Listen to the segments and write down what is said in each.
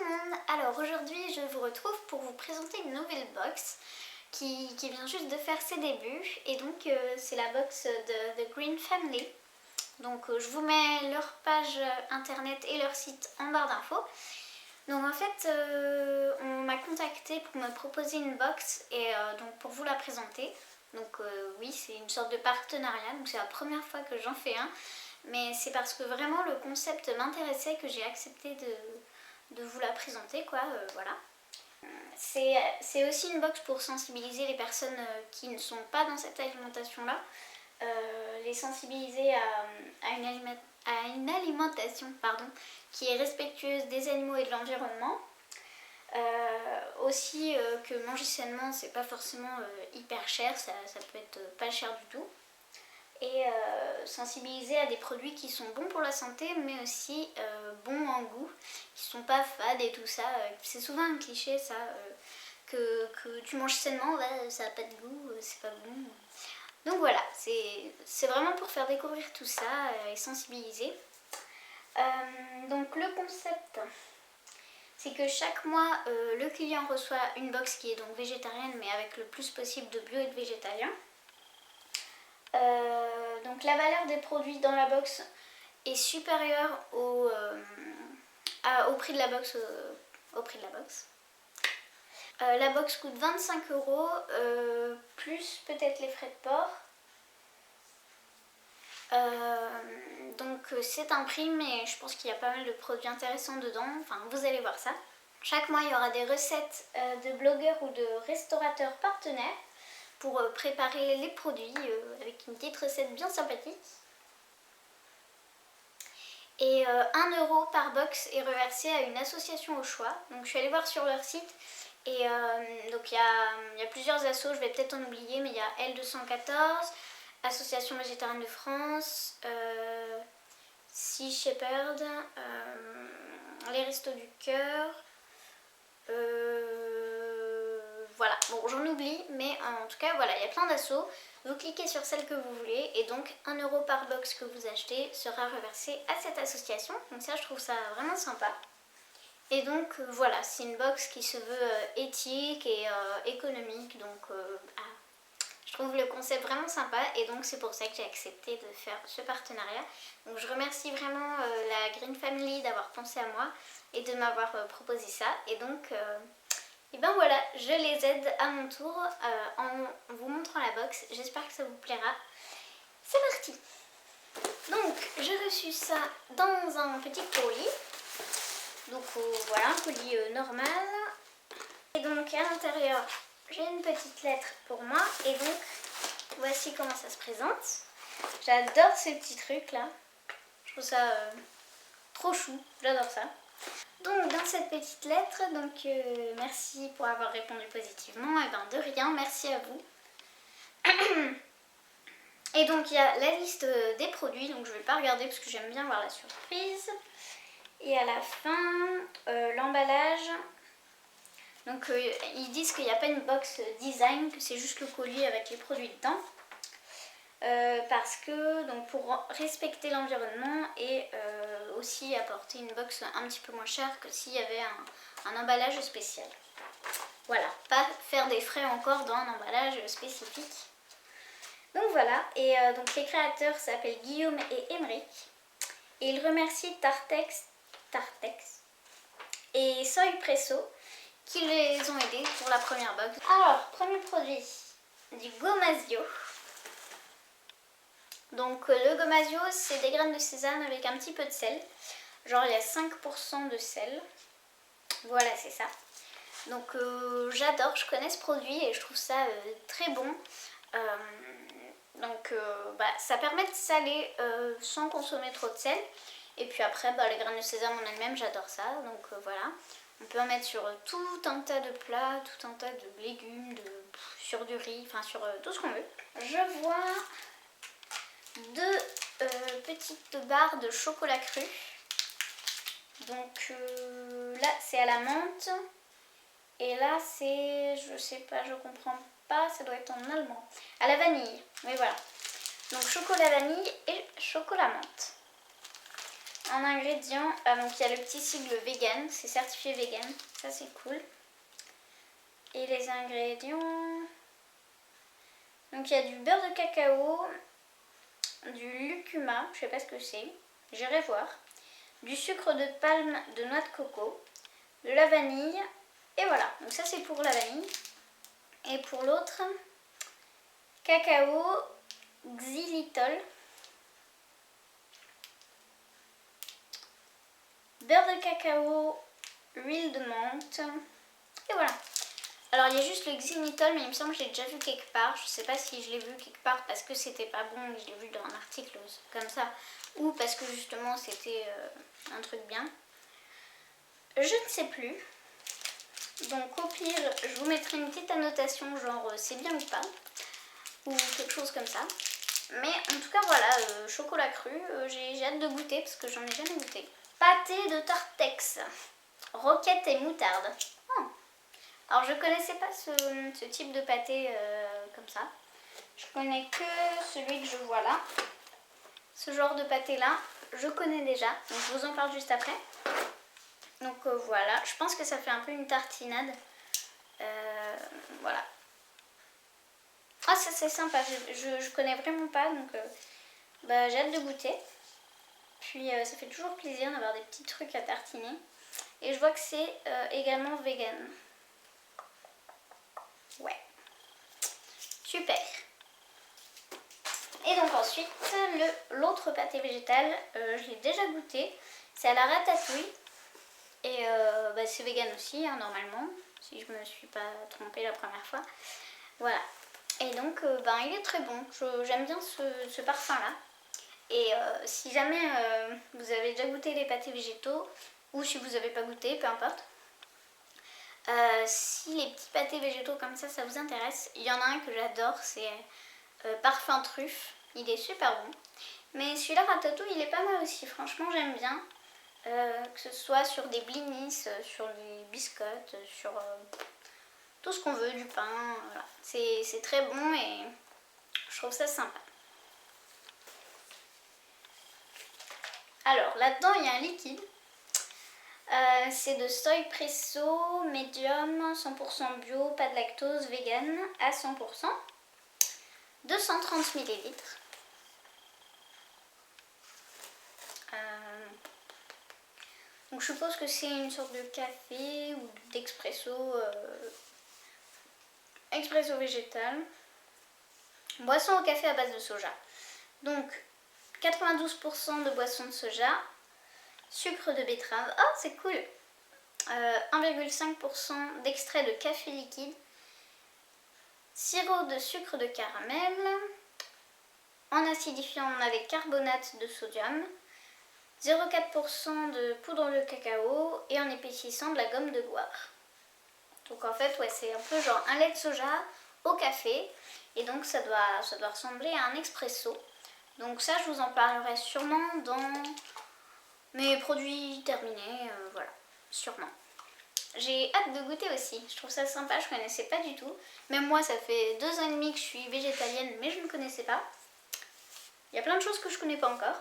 le monde. Alors aujourd'hui je vous retrouve pour vous présenter une nouvelle box qui vient juste de faire ses débuts. Et donc c'est la box de The Green Family. Donc je vous mets leur page internet et leur site en barre d'infos. Donc en fait on m'a contacté pour me proposer une box et donc pour vous la présenter. Donc oui, c'est une sorte de partenariat, donc c'est la première fois que j'en fais un. Mais c'est parce que vraiment le concept m'intéressait que j'ai accepté de vous la présenter, quoi, voilà. C'est aussi une box pour sensibiliser les personnes qui ne sont pas dans cette alimentation-là, les sensibiliser à une alimentation qui est respectueuse des animaux et de l'environnement. Aussi que manger sainement, c'est pas forcément hyper cher, ça peut être pas cher du tout. Et sensibiliser à des produits qui sont bons pour la santé mais aussi bons en goût, qui sont pas fades et tout ça. C'est souvent un cliché ça, que tu manges sainement, ouais, ça n'a pas de goût, c'est pas bon. Donc voilà, c'est vraiment pour faire découvrir tout ça et sensibiliser. Donc le concept, c'est que chaque mois le client reçoit une box qui est donc végétarienne mais avec le plus possible de bio et de végétalien. Donc la valeur des produits dans la box est supérieure au prix de la box. La box coûte 25 €, plus peut-être les frais de port. Donc c'est un prix, mais je pense qu'il y a pas mal de produits intéressants dedans. Enfin, vous allez voir ça. Chaque mois, il y aura des recettes de blogueurs ou de restaurateurs partenaires pour préparer les produits avec une petite recette bien sympathique. Et 1 € par box est reversé à une association au choix. Donc je suis allée voir sur leur site et donc il y a plusieurs assos, je vais peut-être en oublier, mais il y a L214, Association végétarienne de France, Sea Shepherd, les Restos du Cœur, voilà, bon j'en oublie, mais en tout cas voilà, il y a plein d'assos. Vous cliquez sur celle que vous voulez et donc 1 € par box que vous achetez sera reversé à cette association. Donc ça, je trouve ça vraiment sympa. Et donc voilà, c'est une box qui se veut éthique et économique. Donc je trouve le concept vraiment sympa et donc c'est pour ça que j'ai accepté de faire ce partenariat. Donc je remercie vraiment la Green Family d'avoir pensé à moi et de m'avoir proposé ça. Et donc et ben voilà, je les aide à mon tour en vous montrant la box. J'espère que ça vous plaira. C'est parti! Donc j'ai reçu ça dans un petit colis. Donc voilà, un colis normal. Et donc à l'intérieur, j'ai une petite lettre pour moi. Et donc voici comment ça se présente. J'adore ce petit truc là. Je trouve ça trop chou, j'adore ça. Donc dans cette petite lettre, donc merci pour avoir répondu positivement, et ben de rien, merci à vous. Et donc il y a la liste des produits, donc je ne vais pas regarder parce que j'aime bien voir la surprise. Et à la fin, l'emballage. Donc ils disent qu'il n'y a pas une box design, que c'est juste le colis avec les produits dedans. Parce que donc pour respecter l'environnement et aussi apporter une box un petit peu moins chère que s'il y avait un emballage spécial. Voilà, pas faire des frais encore dans un emballage spécifique. Donc voilà, et donc les créateurs s'appellent Guillaume et Émeric. Et ils remercient Tartex et Soy Presso qui les ont aidés pour la première box. Alors, premier produit, du Gomasio. Donc le Gomasio, c'est des graines de sésame avec un petit peu de sel. Genre il y a 5% de sel. Voilà, c'est ça. Donc j'adore, je connais ce produit et je trouve ça très bon. Donc ça permet de saler sans consommer trop de sel. Et puis après, les graines de sésame en elles-mêmes, j'adore ça. Donc voilà. On peut en mettre sur tout un tas de plats, tout un tas de légumes, sur du riz, enfin sur tout ce qu'on veut. Je vois 2 petites barres de chocolat cru. Donc là c'est à la menthe et là c'est, je sais pas, je comprends pas, ça doit être en allemand, à la vanille, mais voilà. Donc chocolat vanille et chocolat menthe. en ingrédients, donc il y a le petit sigle vegan, c'est certifié vegan, ça c'est cool. Et les ingrédients, donc il y a du beurre de cacao, du lucuma, je sais pas ce que c'est, j'irai voir, du sucre de palme de noix de coco, de la vanille, et voilà, donc ça c'est pour la vanille. Et pour l'autre, cacao, xylitol, beurre de cacao, huile de menthe, et voilà. Alors il y a juste le xylitol, mais il me semble que j'ai déjà vu quelque part. Je sais pas si je l'ai vu quelque part parce que c'était pas bon et je l'ai vu dans un article comme ça, ou parce que justement c'était un truc bien. Je ne sais plus. Donc au pire, je vous mettrai une petite annotation genre c'est bien ou pas, ou quelque chose comme ça. Mais en tout cas voilà, chocolat cru, j'ai hâte de goûter parce que j'en ai jamais goûté. Pâté de Tartex, roquette et moutarde. Oh. Alors je connaissais pas ce type de pâté comme ça. Je connais que celui que je vois là. Ce genre de pâté là, je connais déjà. Donc je vous en parle juste après. Donc voilà, je pense que ça fait un peu une tartinade. Voilà. Ah ça c'est sympa, je connais vraiment pas donc j'ai hâte de goûter. Puis ça fait toujours plaisir d'avoir des petits trucs à tartiner. Et je vois que c'est également vegan. Ouais. Super. Et donc ensuite, l'autre pâté végétal, je l'ai déjà goûté. C'est à la ratatouille. Et c'est vegan aussi, hein, normalement. Si je me suis pas trompée la première fois. Voilà. Et donc, il est très bon. J'aime bien ce parfum-là. Et si jamais vous avez déjà goûté les pâtés végétaux, ou si vous n'avez pas goûté, peu importe. Si les petits pâtés végétaux comme ça vous intéresse, il y en a un que j'adore, c'est parfum truffe. Il est super bon. Mais celui-là, ratatouille, il est pas mal aussi. Franchement, j'aime bien. Que ce soit sur des blinis, sur des biscottes, sur tout ce qu'on veut, du pain. Voilà. C'est très bon et je trouve ça sympa. Alors, là-dedans, il y a un liquide. C'est de soy presso, medium, 100% bio, pas de lactose, vegan, à 100%. 230 ml. Donc je suppose que c'est une sorte de café ou d'expresso expresso végétal. Boisson au café à base de soja. Donc 92% de boisson de soja, sucre de betterave, oh c'est cool, 1,5% d'extrait de café liquide, sirop de sucre de caramel, en acidifiant avec carbonate de sodium, 0,4% de poudre de cacao et en épaississant de la gomme de goire. Donc en fait, ouais, c'est un peu genre un lait de soja au café et donc ça doit ressembler à un expresso. Donc ça, je vous en parlerai sûrement dans mes produits terminés, voilà, sûrement. J'ai hâte de goûter aussi, je trouve ça sympa, je connaissais pas du tout. Même moi, ça fait 2 ans et demi que je suis végétalienne, mais je ne connaissais pas. Il y a plein de choses que je connais pas encore.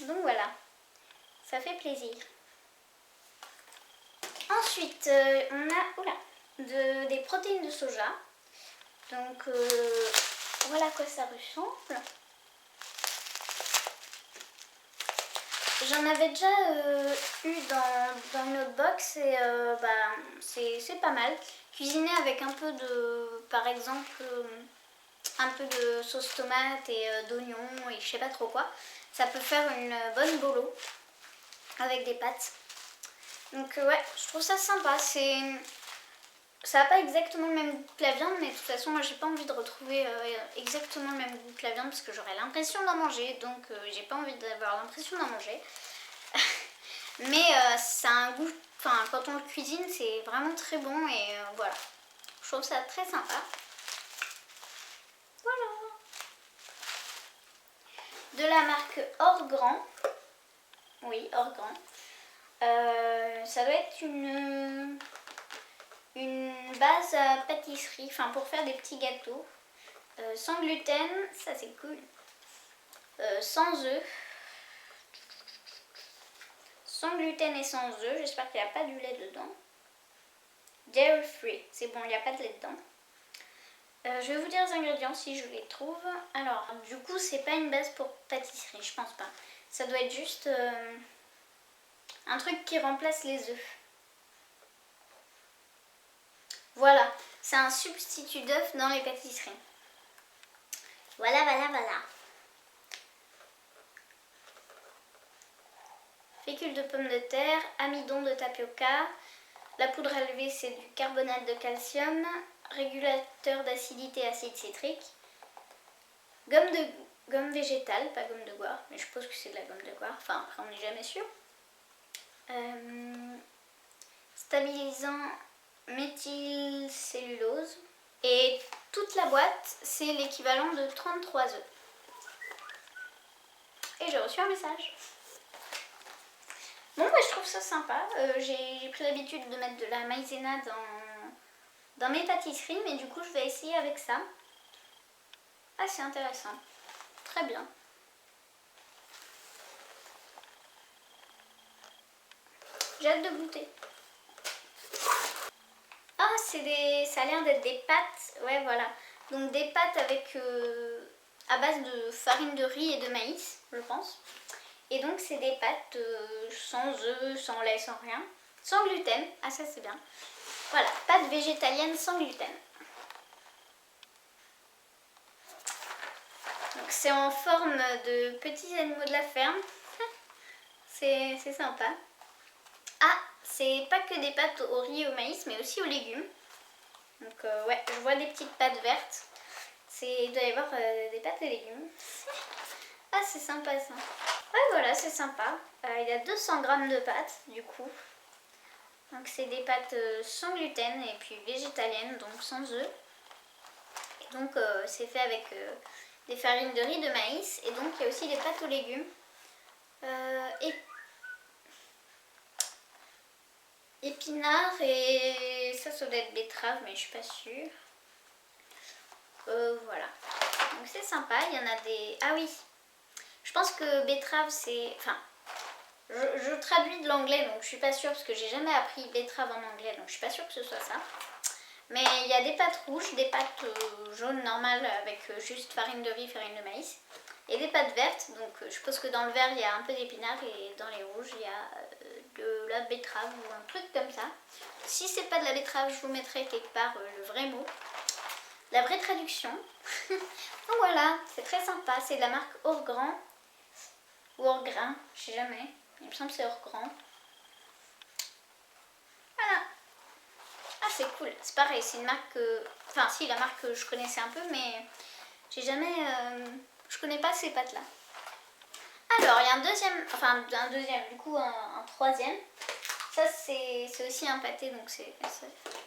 Donc voilà, ça fait plaisir. Ensuite, on a des protéines de soja. Donc voilà à quoi ça ressemble. J'en avais déjà eu dans une autre box et c'est pas mal. Cuisiner avec un peu de, par exemple, un peu de sauce tomate et d'oignon et je sais pas trop quoi. Ça peut faire une bonne bolo avec des pâtes. Donc ouais, je trouve ça sympa. Ça n'a pas exactement le même goût que la viande, mais de toute façon, moi j'ai pas envie de retrouver exactement le même goût que la viande parce que j'aurais l'impression d'en manger, donc j'ai pas envie d'avoir l'impression d'en manger. Mais ça a un goût, enfin quand on le cuisine, c'est vraiment très bon et voilà. Je trouve ça très sympa. Voilà. De la marque Orgrand. Oui, Orgrand. Ça doit être une base à pâtisserie, enfin pour faire des petits gâteaux. Sans gluten, ça c'est cool. Sans œufs. sans gluten et sans œufs. J'espère qu'il n'y a pas du lait dedans. Dairy free, c'est bon, il n'y a pas de lait dedans. Je vais vous dire les ingrédients si je les trouve. Alors, du coup, c'est pas une base pour pâtisserie, je pense pas. Ça doit être juste un truc qui remplace les œufs. Voilà, c'est un substitut d'œufs dans les pâtisseries. Voilà. Fécule de pommes de terre, amidon de tapioca. La poudre à lever, c'est du carbonate de calcium. Régulateur d'acidité, acide citrique. Gomme végétale, pas gomme de goire, mais je suppose que c'est de la gomme de goire. Enfin, après, on n'est jamais sûr. Stabilisant méthylcellulose. Et toute la boîte, c'est l'équivalent de 33 œufs. Et j'ai reçu un message. Bon, je trouve ça sympa. J'ai pris l'habitude de mettre de la maïzena dans mes pâtisseries, mais du coup, je vais essayer avec ça. Ah, c'est intéressant. Très bien. J'ai hâte de goûter. Ah, ça a l'air d'être des pâtes. Ouais, voilà. Donc des pâtes avec à base de farine de riz et de maïs, je pense. Et donc c'est des pâtes sans œufs, sans lait, sans rien. Sans gluten. Ah, ça c'est bien. Voilà, pâtes végétaliennes sans gluten. Donc c'est en forme de petits animaux de la ferme. C'est sympa. Ah, c'est pas que des pâtes au riz et au maïs, mais aussi aux légumes. Donc ouais, je vois des petites pâtes vertes. Il doit y avoir des pâtes et légumes. Ah, c'est sympa ça. Ouais, voilà, c'est sympa. Il y a 200 g de pâtes du coup. Donc c'est des pâtes sans gluten et puis végétaliennes, donc sans œufs. Et donc c'est fait avec des farines de riz, de maïs. Et donc il y a aussi des pâtes aux légumes. Épinards et ça doit être betterave, mais je suis pas sûre. Voilà. Donc c'est sympa. Il y en a des... Ah oui. Je pense que betterave c'est... Enfin, je traduis de l'anglais, donc je suis pas sûre parce que j'ai jamais appris betterave en anglais, donc je suis pas sûre que ce soit ça. Mais il y a des pâtes rouges, des pâtes jaunes normales avec juste farine de riz, farine de maïs. Et des pâtes vertes, donc je suppose que dans le vert il y a un peu d'épinards et dans les rouges il y a de la betterave ou un truc comme ça. Si c'est pas de la betterave, je vous mettrai quelque part le vrai mot, la vraie traduction. Donc voilà, c'est très sympa, c'est de la marque Orgrand ou Orgrain, je sais jamais, il me semble que c'est Orgrand. Voilà. Ah, c'est cool, c'est pareil, c'est une marque que... Enfin si, la marque que je connaissais un peu, mais j'ai jamais... Je connais pas ces pâtes là. Alors il y a un deuxième, du coup un troisième. Ça c'est aussi un pâté, donc c'est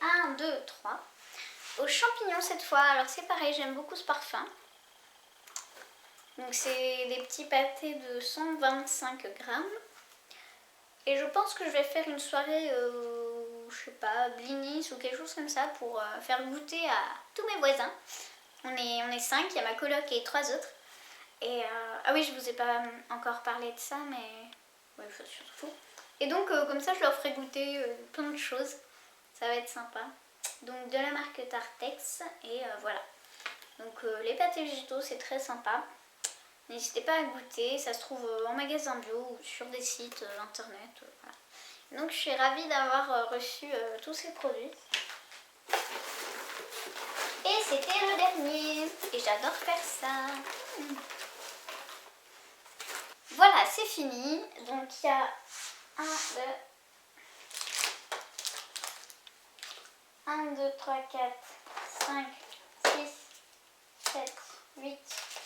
1, 2, 3. Aux champignons cette fois, alors c'est pareil, j'aime beaucoup ce parfum. Donc c'est des petits pâtés de 125 grammes. Et je pense que je vais faire une soirée, je sais pas, blinis ou quelque chose comme ça pour faire goûter à tous mes voisins. On est 5, il y a ma coloc et 3 autres. Et ah oui, je vous ai pas encore parlé de ça, mais ouais, surtout. Et donc comme ça, je leur ferai goûter plein de choses. Ça va être sympa. Donc de la marque Tartex et voilà. Donc les pâtés végétaux, c'est très sympa. N'hésitez pas à goûter, ça se trouve en magasin bio ou sur des sites internet. Voilà. Donc je suis ravie d'avoir reçu tous ces produits. Et c'était le dernier. Et j'adore faire ça. Voilà, c'est fini. Donc il y a 1, 2, 3, 4, 5, 6, 7, 8,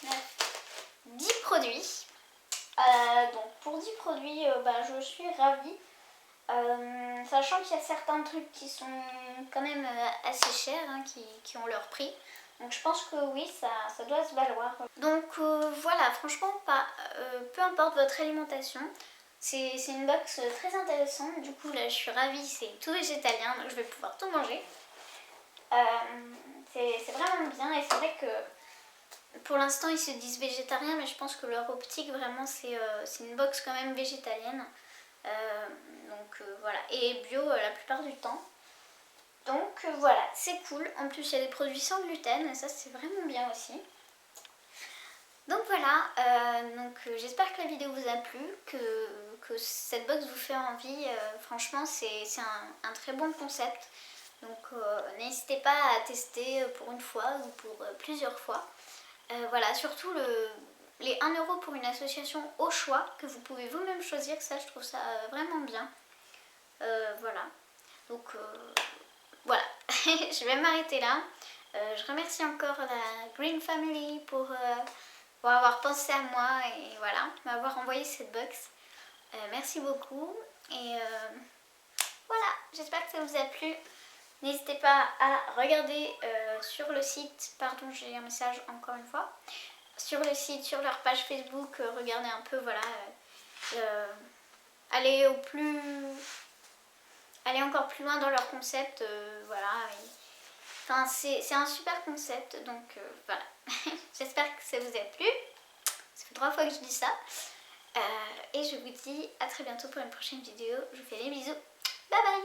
9, 10 produits. Donc pour 10 produits, je suis ravie. Sachant qu'il y a certains trucs qui sont quand même assez chers, hein, qui ont leur prix. Donc je pense que oui, ça doit se valoir. Donc voilà, franchement, peu importe votre alimentation, c'est une box très intéressante. Du coup là je suis ravie, c'est tout végétalien, donc je vais pouvoir tout manger. C'est vraiment bien et c'est vrai que pour l'instant ils se disent végétariens, mais je pense que leur optique vraiment c'est une box quand même végétalienne. Voilà, et bio la plupart du temps. Donc voilà, c'est cool. En plus, il y a des produits sans gluten et ça, c'est vraiment bien aussi. Donc voilà, j'espère que la vidéo vous a plu, que cette box vous fait envie. Franchement, c'est un très bon concept. Donc n'hésitez pas à tester pour une fois ou pour plusieurs fois. Voilà, surtout les 1 euro pour une association au choix que vous pouvez vous-même choisir, ça je trouve ça vraiment bien. Voilà, donc voilà, je vais m'arrêter là. Je remercie encore la Green Family pour avoir pensé à moi et voilà, m'avoir envoyé cette box. Merci beaucoup et voilà, j'espère que ça vous a plu. N'hésitez pas à regarder sur le site, pardon j'ai un message encore une fois, sur le site, sur leur page Facebook, regardez un peu, voilà, aller encore plus loin dans leur concept, voilà. Enfin, c'est un super concept, donc voilà. J'espère que ça vous a plu. Ça fait 3 fois que je dis ça. Et je vous dis à très bientôt pour une prochaine vidéo. Je vous fais des bisous. Bye bye!